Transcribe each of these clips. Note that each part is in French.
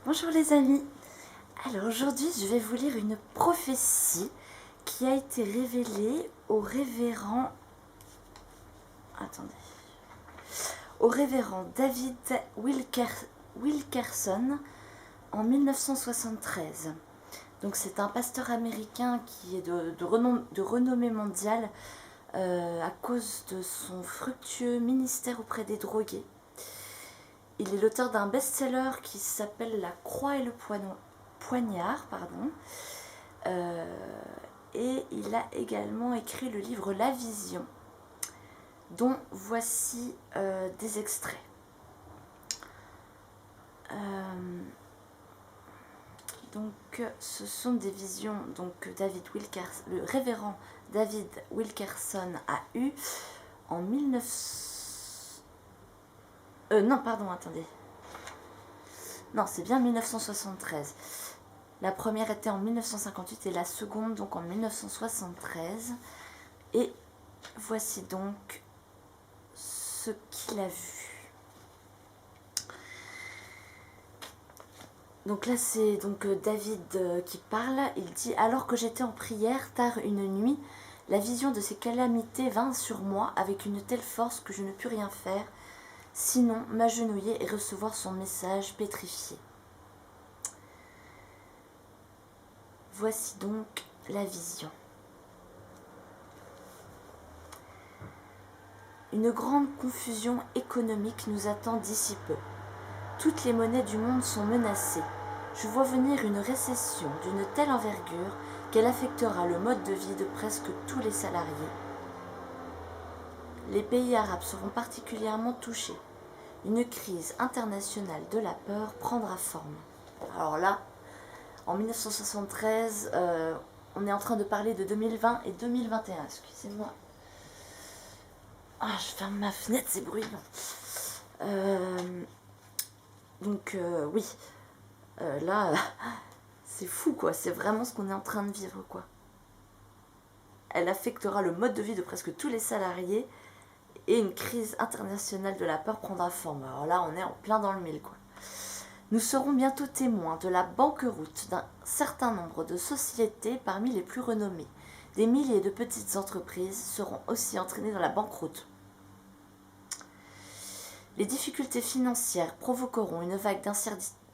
Bonjour les amis. Alors aujourd'hui je vais vous lire une prophétie qui a été révélée au révérend... Attendez. Au révérend David Wilkerson en 1973. Donc c'est un pasteur américain qui est de renommée mondiale à cause de son fructueux ministère auprès des drogués. Il est l'auteur d'un best-seller qui s'appelle La Croix et le Poignard, et il a également écrit le livre La Vision, dont voici des extraits. Donc ce sont des visions que le révérend David Wilkerson a eues en 1900... non, pardon, attendez. Non, c'est bien 1973. La première était en 1958 et la seconde donc en 1973. Et voici donc ce qu'il a vu. Donc là c'est donc David qui parle. Il dit: alors que j'étais en prière tard une nuit, la vision de ces calamités vint sur moi avec une telle force que je ne pus rien faire, sinon m'agenouiller et recevoir son message pétrifié. Voici donc la vision. Une grande confusion économique nous attend d'ici peu. Toutes les monnaies du monde sont menacées. Je vois venir une récession d'une telle envergure qu'elle affectera le mode de vie de presque tous les salariés. Les pays arabes seront particulièrement touchés. Une crise internationale de la peur prendra forme. Alors là, en 1973, on est en train de parler de 2020 et 2021. Excusez-moi. Ah, je ferme ma fenêtre, c'est bruyant. Oui. Là, c'est fou, quoi. C'est vraiment ce qu'on est en train de vivre, quoi. Elle affectera le mode de vie de presque tous les salariés et une crise internationale de la peur prendra forme. Alors là, on est en plein dans le mille, quoi. Nous serons bientôt témoins de la banqueroute d'un certain nombre de sociétés parmi les plus renommées. Des milliers de petites entreprises seront aussi entraînées dans la banqueroute. Les difficultés financières provoqueront une vague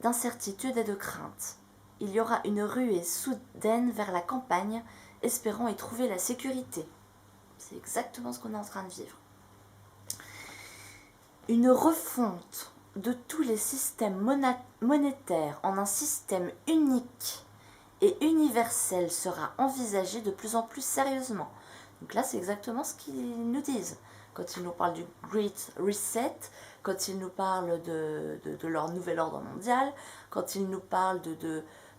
d'incertitude et de crainte. Il y aura une ruée soudaine vers la campagne, espérant y trouver la sécurité. C'est exactement ce qu'on est en train de vivre. Une refonte de tous les systèmes monétaires en un système unique et universel sera envisagée de plus en plus sérieusement. Donc là, c'est exactement ce qu'ils nous disent. Quand ils nous parlent du Great Reset, quand ils nous parlent de leur nouvel ordre mondial, quand ils nous parlent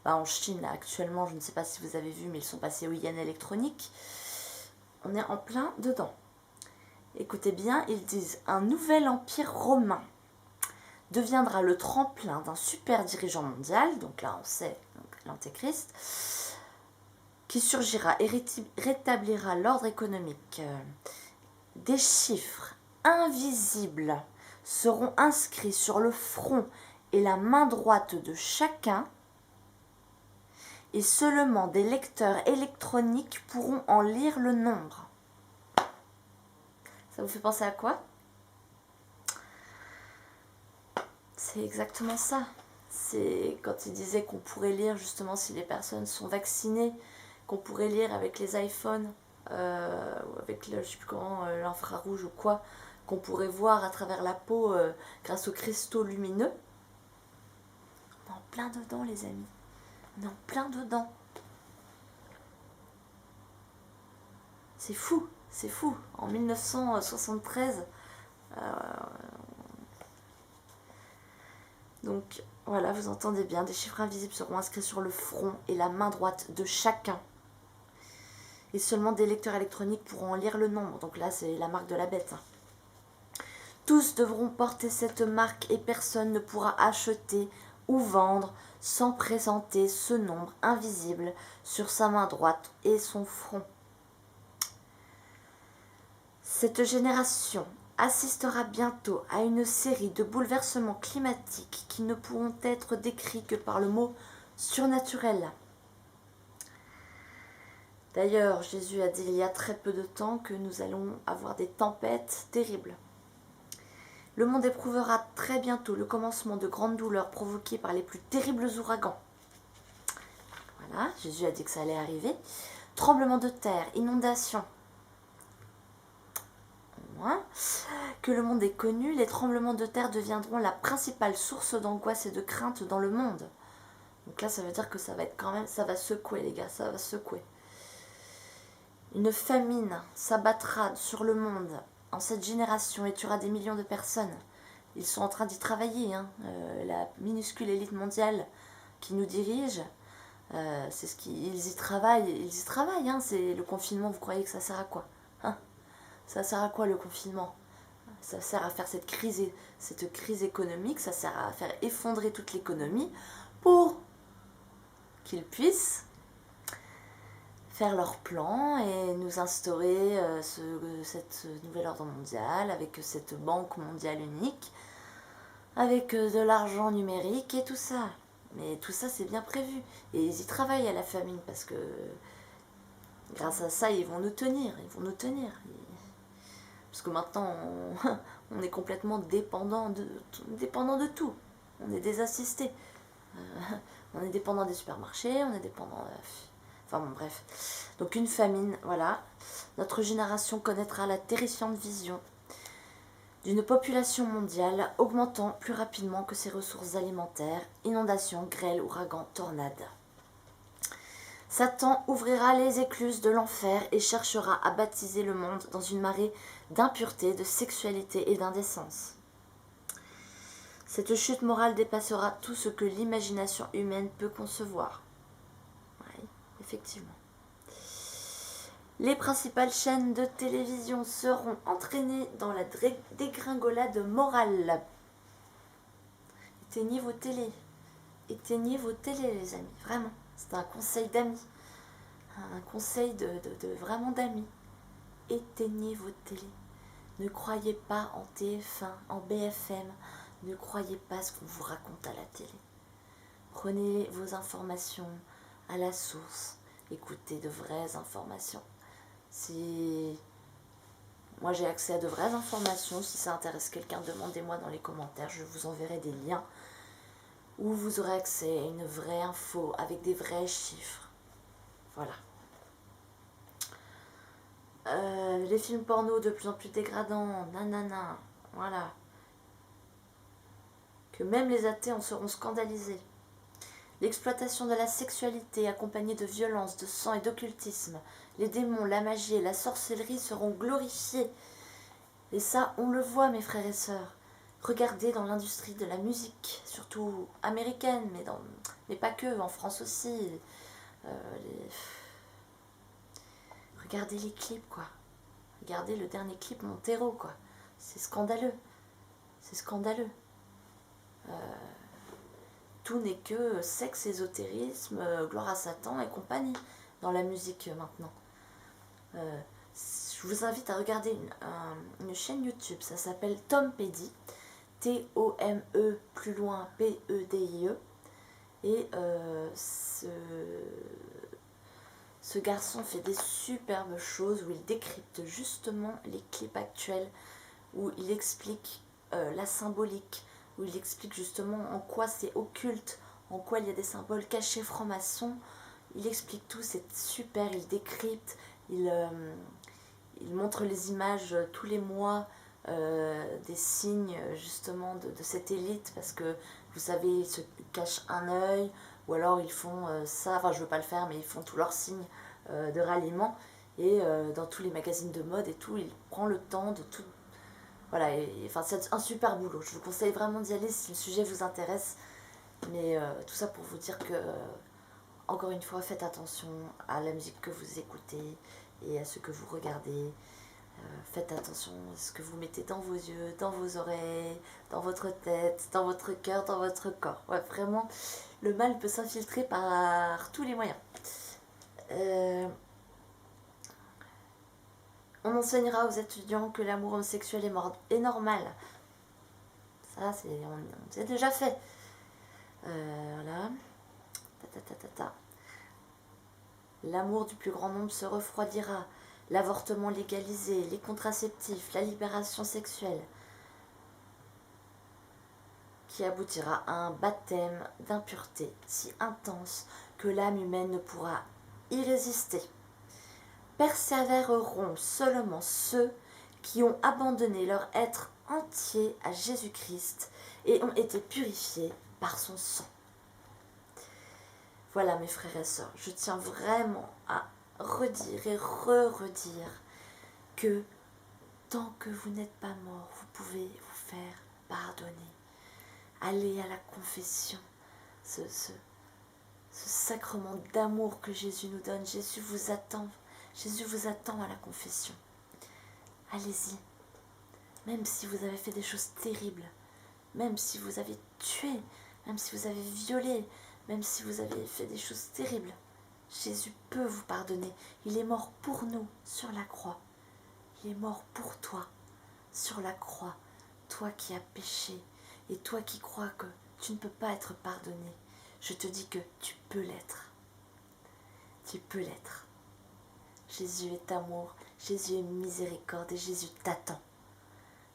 en Chine, là, actuellement, je ne sais pas si vous avez vu, mais ils sont passés au yen électronique. On est en plein dedans. Écoutez bien, ils disent: un nouvel empire romain deviendra le tremplin d'un super dirigeant mondial, donc là on sait, l'antéchrist, qui surgira et rétablira l'ordre économique. Des chiffres invisibles seront inscrits sur le front et la main droite de chacun, et seulement des lecteurs électroniques pourront en lire le nombre. Ça vous fait penser à quoi ? C'est exactement ça. C'est quand il disait qu'on pourrait lire justement si les personnes sont vaccinées, qu'on pourrait lire avec les iPhones, ou avec je sais plus comment, l'infrarouge ou quoi, qu'on pourrait voir à travers la peau grâce aux cristaux lumineux. On est en plein dedans, les amis. On est en plein dedans. C'est fou, c'est fou. En 1973, donc voilà, vous entendez bien, des chiffres invisibles seront inscrits sur le front et la main droite de chacun. Et seulement des lecteurs électroniques pourront en lire le nombre. Donc là, c'est la marque de la bête. Tous devront porter cette marque et personne ne pourra acheter ou vendre sans présenter ce nombre invisible sur sa main droite et son front. Cette génération assistera bientôt à une série de bouleversements climatiques qui ne pourront être décrits que par le mot surnaturel. D'ailleurs, Jésus a dit il y a très peu de temps que nous allons avoir des tempêtes terribles. Le monde éprouvera très bientôt le commencement de grandes douleurs provoquées par les plus terribles ouragans. Voilà, Jésus a dit que ça allait arriver. Tremblements de terre, inondations. Que le monde ait connu, les tremblements de terre deviendront la principale source d'angoisse et de crainte dans le monde. Donc là, ça veut dire que ça va être quand même, ça va secouer les gars, ça va secouer. Une famine s'abattra sur le monde en cette génération et tuera des millions de personnes. Ils sont en train d'y travailler, hein. La minuscule élite mondiale qui nous dirige, c'est ce qu'ils y travaillent, hein. C'est le confinement, vous croyez que ça sert à quoi, hein? Ça sert à quoi le confinement? Ça sert à faire cette crise économique, ça sert à faire effondrer toute l'économie pour qu'ils puissent faire leur plan et nous instaurer cette nouvel ordre mondial avec cette banque mondiale unique, avec de l'argent numérique et tout ça. Mais tout ça, c'est bien prévu. Et ils y travaillent à la famine parce que grâce à ça, ils vont nous tenir. Parce que maintenant, on est complètement dépendant de tout. On est des assistés. On est dépendant des supermarchés, on est dépendant... Enfin bon, bref. Donc une famine, voilà. Notre génération connaîtra la terrifiante vision d'une population mondiale augmentant plus rapidement que ses ressources alimentaires, inondations, grêles, ouragans, tornades. Satan ouvrira les écluses de l'enfer et cherchera à baptiser le monde dans une marée d'impureté, de sexualité et d'indécence. Cette chute morale dépassera tout ce que l'imagination humaine peut concevoir. Oui, effectivement. Les principales chaînes de télévision seront entraînées dans la dégringolade morale. Éteignez vos télés. Éteignez vos télés, les amis. Vraiment. C'est un conseil d'amis. Un conseil vraiment d'amis. Éteignez vos télés. Ne croyez pas en TF1, en BFM. Ne croyez pas ce qu'on vous raconte à la télé. Prenez vos informations à la source. Écoutez de vraies informations. Si moi j'ai accès à de vraies informations, si ça intéresse quelqu'un, demandez-moi dans les commentaires. Je vous enverrai des liens où vous aurez accès à une vraie info avec des vrais chiffres. Voilà. Les films porno de plus en plus dégradants, nanana, voilà. Que même les athées en seront scandalisés. L'exploitation de la sexualité accompagnée de violence, de sang et d'occultisme. Les démons, la magie et la sorcellerie seront glorifiés. Et ça, on le voit, mes frères et sœurs. Regardez dans l'industrie de la musique, surtout américaine, mais pas que, en France aussi. Regardez les clips, quoi. Regardez le dernier clip Montero, quoi. C'est scandaleux. C'est scandaleux. Tout n'est que sexe, ésotérisme, gloire à Satan et compagnie dans la musique maintenant. Je vous invite à regarder une chaîne YouTube, ça s'appelle Tom Pedie, T-O-M-E plus loin P-E-D-I-E. Et ce garçon fait des superbes choses où il décrypte justement les clips actuels, où il explique la symbolique, où il explique justement en quoi c'est occulte, en quoi il y a des symboles cachés francs-maçons. Il explique tout, c'est super, il décrypte, il montre les images tous les mois des signes justement de cette élite, parce que vous savez, ils se cachent un œil, ou alors ils font ça, enfin je veux pas le faire, mais ils font tous leurs signes de ralliement, et dans tous les magazines de mode et tout, il prend le temps de tout. Voilà, enfin c'est un super boulot, je vous conseille vraiment d'y aller si le sujet vous intéresse, mais tout ça pour vous dire que, encore une fois, faites attention à la musique que vous écoutez et à ce que vous regardez. Faites attention à ce que vous mettez dans vos yeux, dans vos oreilles, dans votre tête, dans votre cœur, dans votre corps. Ouais, vraiment, le mal peut s'infiltrer par tous les moyens. On enseignera aux étudiants que l'amour homosexuel est normal. Ça, on s'est déjà fait. Voilà. L'amour du plus grand nombre se refroidira. L'avortement légalisé, les contraceptifs, la libération sexuelle, qui aboutira à un baptême d'impureté si intense que l'âme humaine ne pourra y résister. Persévéreront seulement ceux qui ont abandonné leur être entier à Jésus-Christ et ont été purifiés par son sang. Voilà mes frères et sœurs, je tiens vraiment à redire et redire que tant que vous n'êtes pas mort, vous pouvez vous faire pardonner. Allez à la confession, ce sacrement d'amour que Jésus nous donne. Jésus vous attend à la confession. Allez-y, même si vous avez fait des choses terribles, même si vous avez tué, même si vous avez violé, même si vous avez fait des choses terribles, Jésus peut vous pardonner. Il est mort pour nous sur la croix. Il est mort pour toi sur la croix. Toi qui as péché et toi qui crois que tu ne peux pas être pardonné. Je te dis que tu peux l'être. Tu peux l'être. Jésus est amour, Jésus est miséricorde et Jésus t'attend.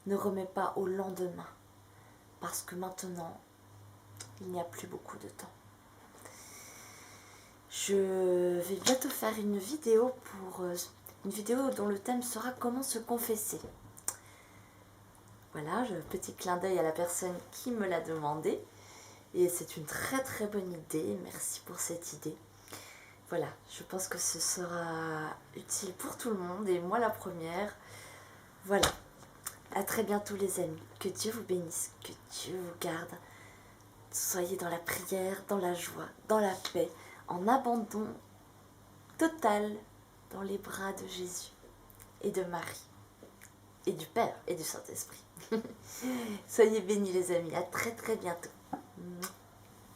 Ne remets pas au lendemain parce que maintenant, il n'y a plus beaucoup de temps. Je vais bientôt faire une vidéo dont le thème sera comment se confesser. Voilà, petit clin d'œil à la personne qui me l'a demandé. Et c'est une très très bonne idée. Merci pour cette idée. Voilà, je pense que ce sera utile pour tout le monde et moi la première. Voilà, à très bientôt les amis. Que Dieu vous bénisse, que Dieu vous garde. Soyez dans la prière, dans la joie, dans la paix, en abandon total dans les bras de Jésus et de Marie et du Père et du Saint-Esprit. Soyez bénis les amis, à très très bientôt.